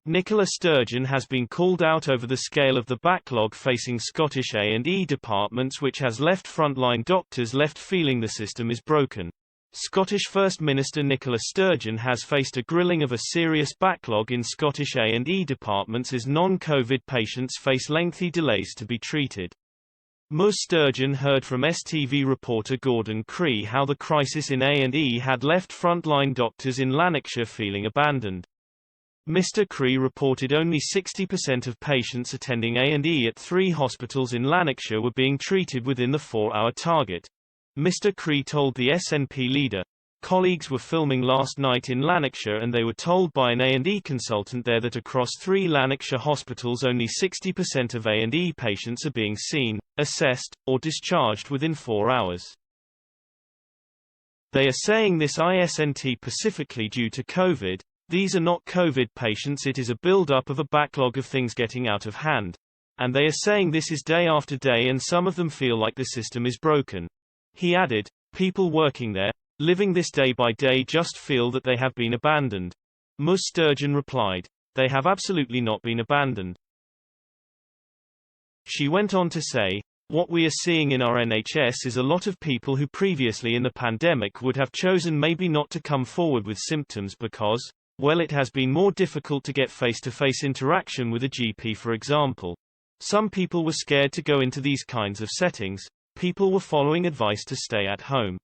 Nicola Sturgeon has been called out over the scale of the backlog facing Scottish A&E departments, which has left frontline doctors left feeling the system is broken. Scottish First Minister Nicola Sturgeon has faced a grilling of a serious backlog in Scottish A&E departments as non-COVID patients face lengthy delays to be treated. Ms Sturgeon heard from STV reporter Gordon Cree how the crisis in A&E had left frontline doctors in Lanarkshire feeling abandoned. Mr. Cree reported only 60% of patients attending A&E at 3 hospitals in Lanarkshire were being treated within the 4-hour target. Mr. Cree told the SNP leader, "Colleagues were filming last night in Lanarkshire and they were told by an A&E consultant there that across 3 Lanarkshire hospitals only 60% of A&E patients are being seen, assessed, or discharged within 4 hours. They are saying this isn't specifically due to COVID. These are not COVID patients, it is a build-up of a backlog of things getting out of hand. And they are saying this is day after day and some of them feel like the system is broken." He added, "People working there, living this day by day just feel that they have been abandoned." Ms Sturgeon replied, "They have absolutely not been abandoned." She went on to say, "What we are seeing in our NHS is a lot of people who previously in the pandemic would have chosen maybe not to come forward with symptoms because, well, it has been more difficult to get face-to-face interaction with a GP, for example. Some people were scared to go into these kinds of settings. People were following advice to stay at home.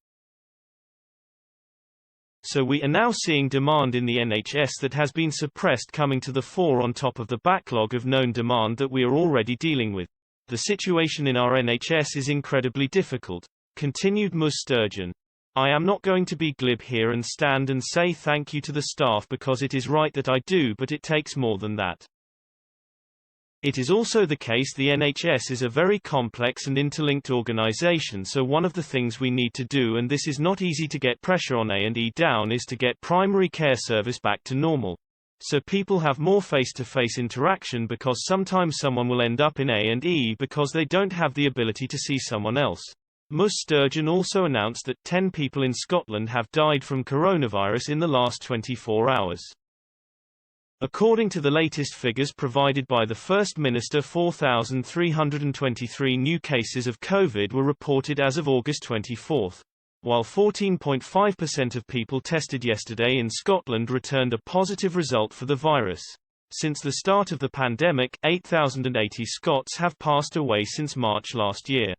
So we are now seeing demand in the NHS that has been suppressed coming to the fore on top of the backlog of known demand that we are already dealing with. The situation in our NHS is incredibly difficult," continued Ms Sturgeon. "I am not going to be glib here and stand and say thank you to the staff because it is right that I do, but it takes more than that. It is also the case the NHS is a very complex and interlinked organisation, so one of the things we need to do, and this is not easy to get pressure on A&E down, is to get primary care service back to normal. So people have more face-to-face interaction because sometimes someone will end up in A&E because they don't have the ability to see someone else." Ms Sturgeon also announced that 10 people in Scotland have died from coronavirus in the last 24 hours. According to the latest figures provided by the First Minister, 4,323 new cases of COVID were reported as of August 24, while 14.5% of people tested yesterday in Scotland returned a positive result for the virus. Since the start of the pandemic, 8,080 Scots have passed away since March last year.